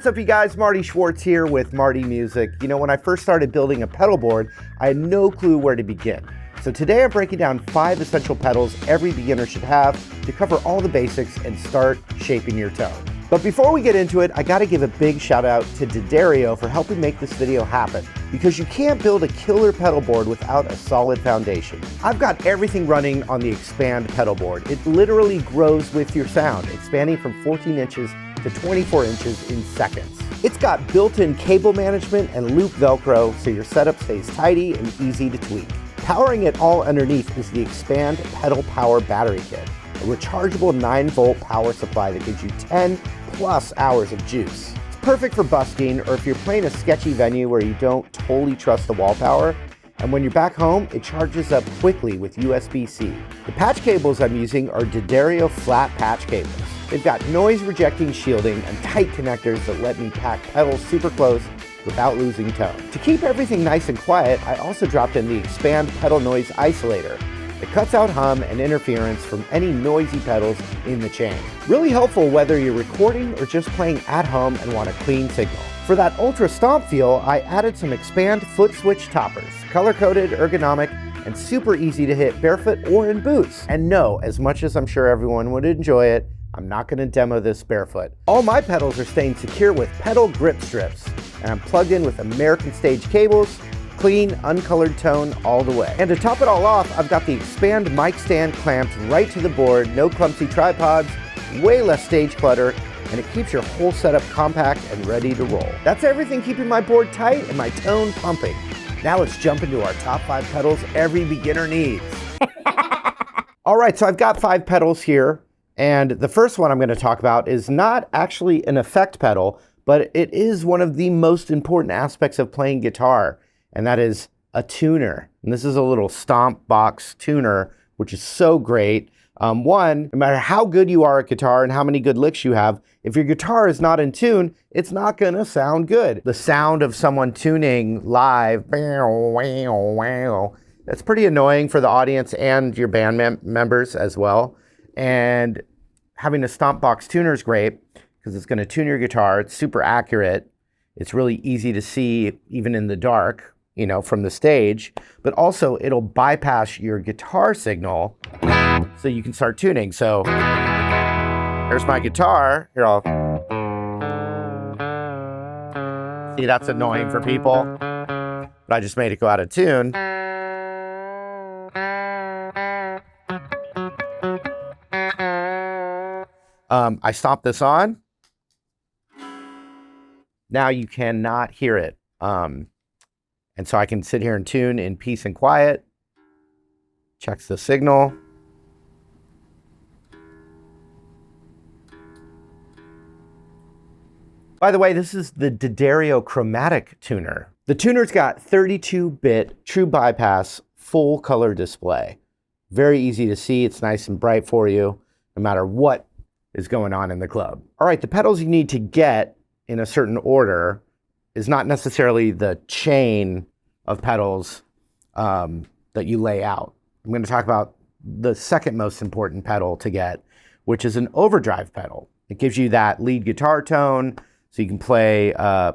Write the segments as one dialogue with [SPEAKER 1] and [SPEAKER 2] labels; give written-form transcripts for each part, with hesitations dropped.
[SPEAKER 1] What's up, you guys? Marty Schwartz here with Marty Music. You know, when I first started building a pedal board, I had no clue where to begin. So today I'm breaking down 5 essential pedals every beginner should have to cover all the basics and start shaping your tone. But before we get into it, I gotta give a big shout out to D'Addario for helping make this video happen, because you can't build a killer pedal board without a solid foundation. I've got everything running on the Expand pedal board. It literally grows with your sound, expanding from 14 inches to 24 inches in seconds. It's got built-in cable management and loop Velcro, so your setup stays tidy and easy to tweak. Powering it all underneath is the Expand Pedal Power Battery Kit, a rechargeable 9-volt power supply that gives you 10+ hours of juice. It's perfect for busking or if you're playing a sketchy venue where you don't totally trust the wall power. And when you're back home, it charges up quickly with USB-C. The patch cables I'm using are D'Addario flat patch cables. They've got noise-rejecting shielding and tight connectors that let me pack pedals super close without losing tone. To keep everything nice and quiet, I also dropped in the Expand Pedal Noise Isolator. It cuts out hum and interference from any noisy pedals in the chain. Really helpful whether you're recording or just playing at home and want a clean signal. For that ultra stomp feel, I added some Expand foot switch toppers, color-coded, ergonomic, and super easy to hit barefoot or in boots. And no, as much as I'm sure everyone would enjoy it, I'm not going to demo this barefoot. All my pedals are staying secure with pedal grip strips, and I'm plugged in with American Stage cables, clean, uncolored tone all the way. And to top it all off, I've got the Expand mic stand clamped right to the board, no clumsy tripods, way less stage clutter, and it keeps your whole setup compact and ready to roll. That's everything keeping my board tight and my tone pumping. Now let's jump into our top 5 pedals every beginner needs. All right, so I've got 5 pedals here. And the first one I'm going to talk about is not actually an effect pedal, but it is one of the most important aspects of playing guitar, and that is a tuner. And this is a little stomp box tuner, which is so great. One, no matter how good you are at guitar and how many good licks you have, if your guitar is not in tune, it's not going to sound good. The sound of someone tuning live, that's pretty annoying for the audience and your band members as well. And having a stomp box tuner is great because it's going to tune your guitar. It's super accurate. It's really easy to see even in the dark, you know, from the stage, but also it'll bypass your guitar signal so you can start tuning. So here's my guitar. Here, I'll see, that's annoying for people, but I just made it go out of tune. I stomp this on. Now you cannot hear it. And so I can sit here and tune in peace and quiet. Checks the signal. By the way, this is the D'Addario Chromatic Tuner. The tuner's got 32-bit true bypass full color display. Very easy to see. It's nice and bright for you, no matter what is going on in the club. All right, the pedals you need to get in a certain order is not necessarily the chain of pedals that you lay out. I'm going to talk about the second most important pedal to get, which is an overdrive pedal. It gives you that lead guitar tone, so you can play,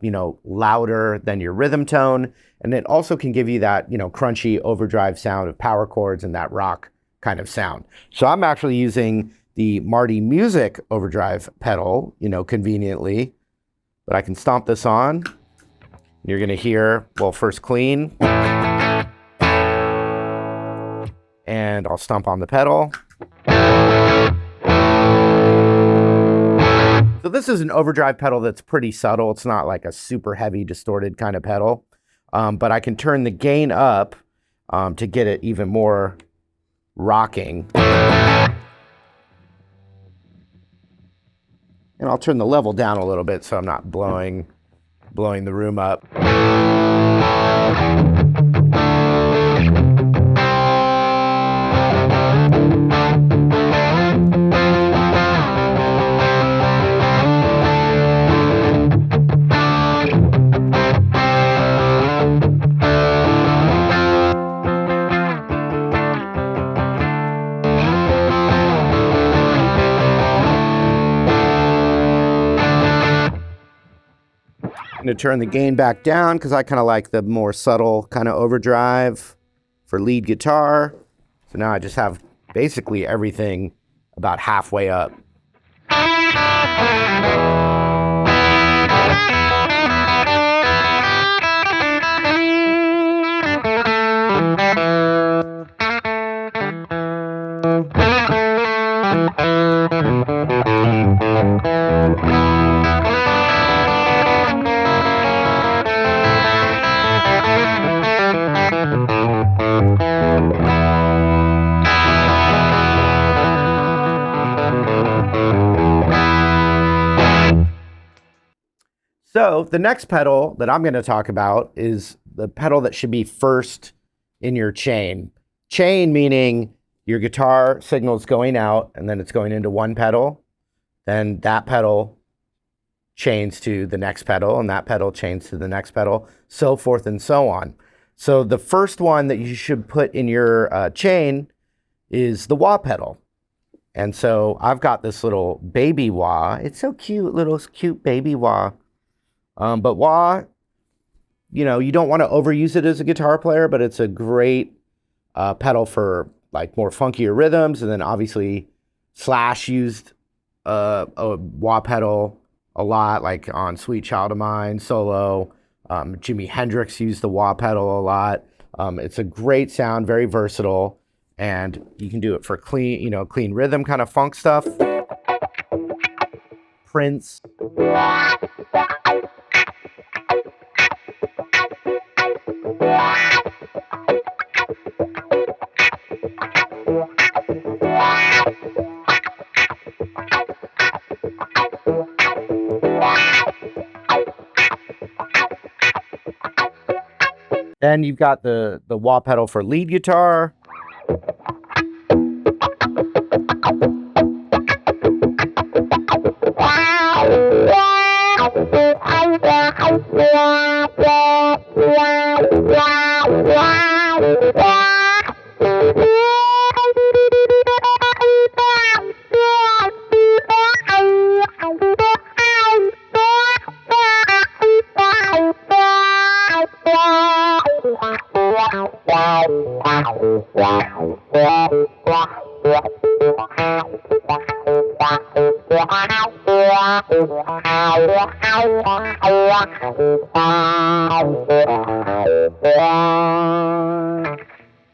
[SPEAKER 1] you know, louder than your rhythm tone. And it also can give you that, you know, crunchy overdrive sound of power chords and that rock kind of sound. So I'm actually using the Marty Music overdrive pedal, you know, conveniently, but I can stomp this on. You're going to hear, well, first clean, and I'll stomp on the pedal. So this is an overdrive pedal that's pretty subtle. It's not like a super heavy distorted kind of pedal, but I can turn the gain up to get it even more rocking. And I'll turn the level down a little bit so I'm not blowing the room up. I'm going to turn the gain back down because I kind of like the more subtle kind of overdrive for lead guitar. So now I just have basically everything about halfway up. So the next pedal that I'm going to talk about is the pedal that should be first in your chain. Chain meaning your guitar signal's going out and then it's going into one pedal. Then that pedal chains to the next pedal and that pedal chains to the next pedal, so forth and so on. So the first one that you should put in your chain is the wah pedal. And so I've got this little baby wah. It's so cute, little cute baby wah. But wah, you know, you don't want to overuse it as a guitar player, but it's a great pedal for like more funkier rhythms. And then obviously Slash used a wah pedal a lot, like on Sweet Child of Mine solo. Jimi Hendrix used the wah pedal a lot. It's a great sound, very versatile, and you can do it for clean, you know, clean rhythm kind of funk stuff. Prince. Then you've got the wah pedal for lead guitar.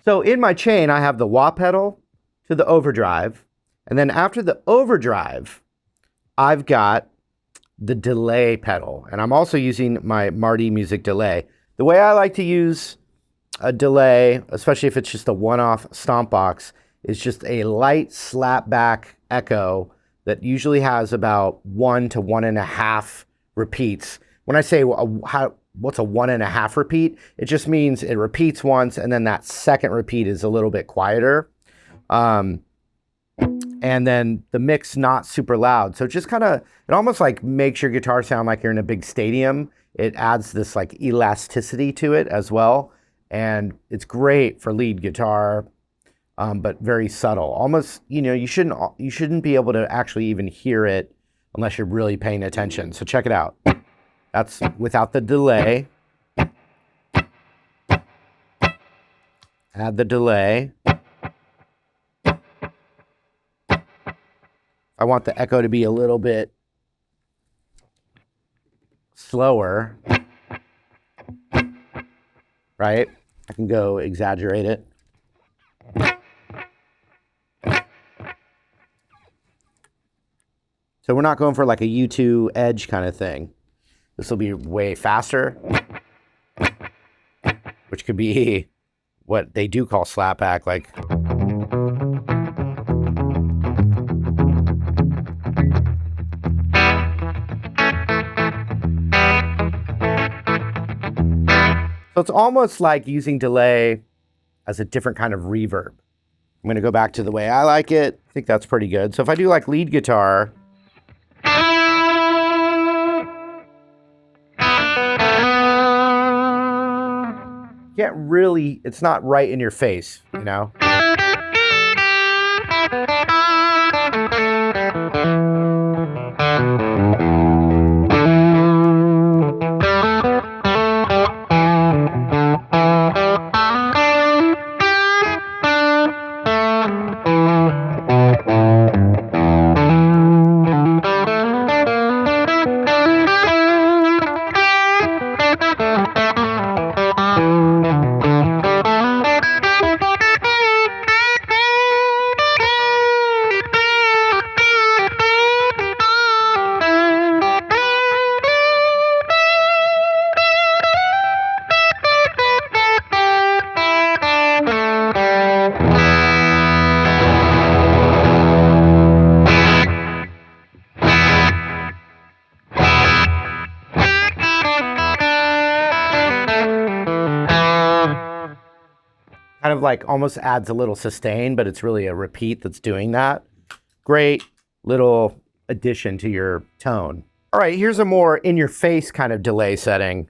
[SPEAKER 1] So in my chain, I have the wah pedal to the overdrive. And then after the overdrive, I've got the delay pedal. And I'm also using my Marty music delay. The way I like to use a delay, especially if it's just a one-off stomp box, is just a light slap back echo that usually has about 1 to 1.5 repeats. When I say what's a 1.5 repeat, it just means it repeats once and then that second repeat is a little bit quieter. And then the mix not super loud. So just kind of, it almost like makes your guitar sound like you're in a big stadium. It adds this like elasticity to it as well. And it's great for lead guitar, but very subtle. Almost, you know, you shouldn't be able to actually even hear it unless you're really paying attention. So check it out. That's without the delay. Add the delay. I want the echo to be a little bit slower, right? I can go exaggerate it. So we're not going for like a U2 edge kind of thing. This will be way faster, which could be what they do call slapback, like. So it's almost like using delay as a different kind of reverb. I'm going to go back to the way I like it. I think that's pretty good. So if I do like lead guitar, can't really, it's not right in your face, you know? of like almost adds a little sustain, but it's really a repeat that's doing that. Great little addition to your tone. All right, here's a more in-your-face kind of delay setting.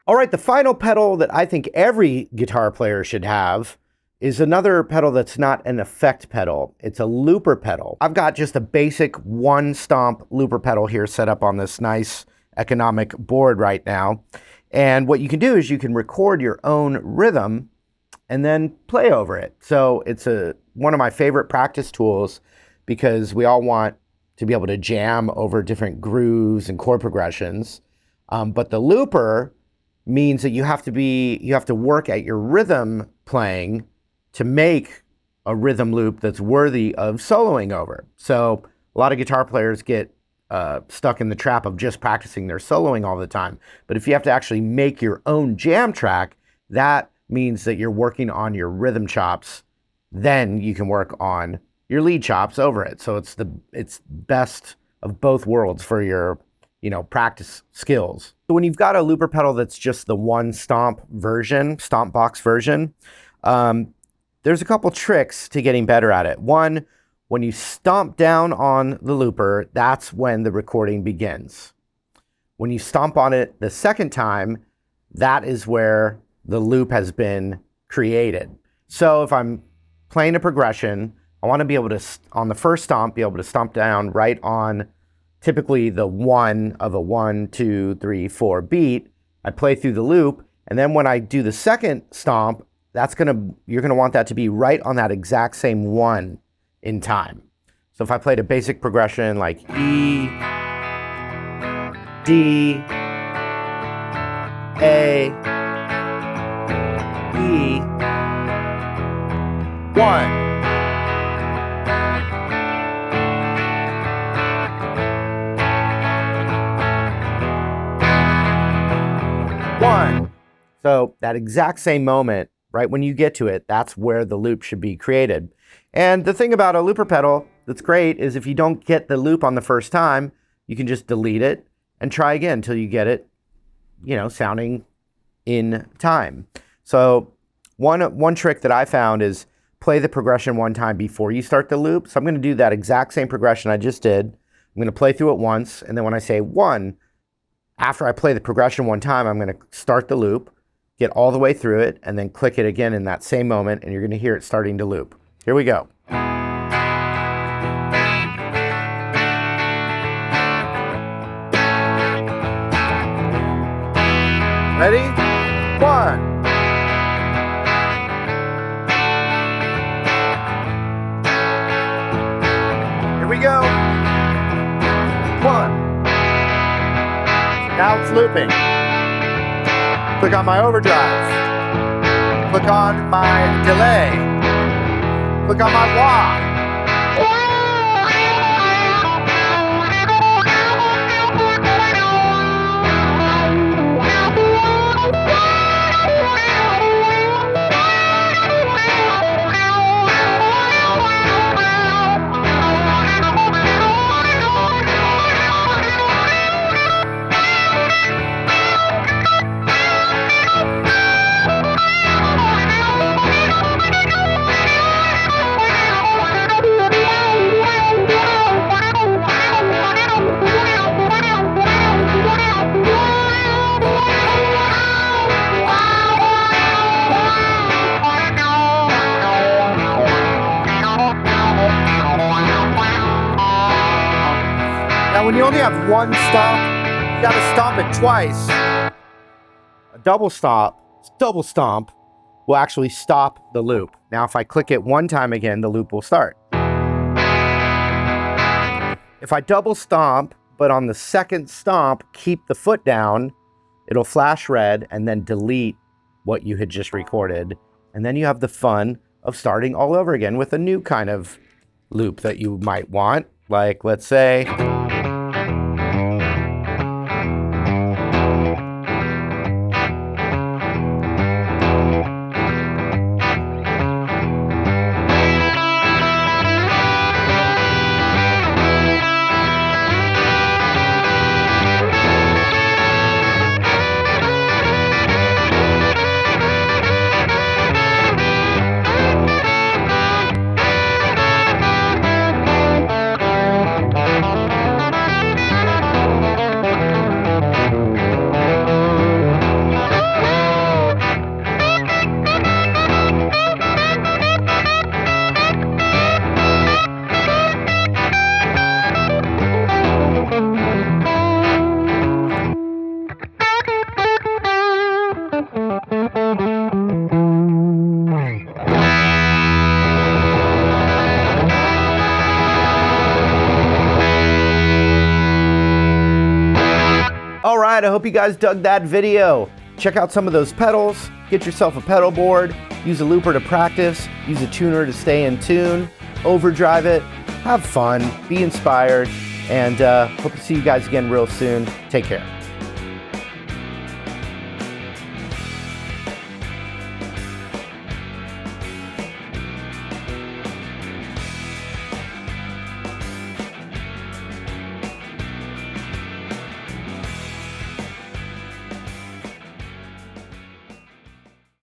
[SPEAKER 1] All right, the final pedal that I think every guitar player should have is another pedal that's not an effect pedal. It's a looper pedal. I've got just a basic one stomp looper pedal here set up on this nice economic board right now. And what you can do is you can record your own rhythm and then play over it. So it's one of my favorite practice tools because we all want to be able to jam over different grooves and chord progressions. But the looper means that you have to work at your rhythm playing to make a rhythm loop that's worthy of soloing over. So a lot of guitar players get stuck in the trap of just practicing their soloing all the time. But if you have to actually make your own jam track, that means that you're working on your rhythm chops. Then you can work on your lead chops over it. So it's best of both worlds for your practice skills. So when you've got a looper pedal that's just the one stomp box version, there's a couple tricks to getting better at it. One, when you stomp down on the looper, that's when the recording begins. When you stomp on it the second time, that is where the loop has been created. So if I'm playing a progression, I want to be able to, on the first stomp, be able to stomp down right on typically the one of a 1, 2, 3, 4 beat. I play through the loop, and then when I do the second stomp, you're gonna want that to be right on that exact same one in time. So if I played a basic progression like E, D, A, E, 1. So that exact same moment, right when you get to it, that's where the loop should be created. And the thing about a looper pedal that's great is if you don't get the loop on the first time, you can just delete it and try again until you get it, sounding in time. So one trick that I found is play the progression one time before you start the loop. So I'm going to do that exact same progression I just did. I'm going to play through it once, and then when I say 1, after I play the progression one time, I'm going to start the loop, get all the way through it, and then click it again in that same moment, and you're going to hear it starting to loop. Here we go. Ready? 1. Here we go. 1. Now it's looping. Click on my overdrive. Click on my delay. Click on my wah. Now, when you only have one stomp, you gotta stomp it twice. A double stomp will actually stop the loop. Now, if I click it one time again, the loop will start. If I double stomp, but on the second stomp, keep the foot down, it'll flash red and then delete what you had just recorded. And then you have the fun of starting all over again with a new kind of loop that you might want. Like, let's say, all right, I hope you guys dug that video. Check out some of those pedals, get yourself a pedal board, use a looper to practice, use a tuner to stay in tune, overdrive it, have fun, be inspired, and hope to see you guys again real soon. Take care.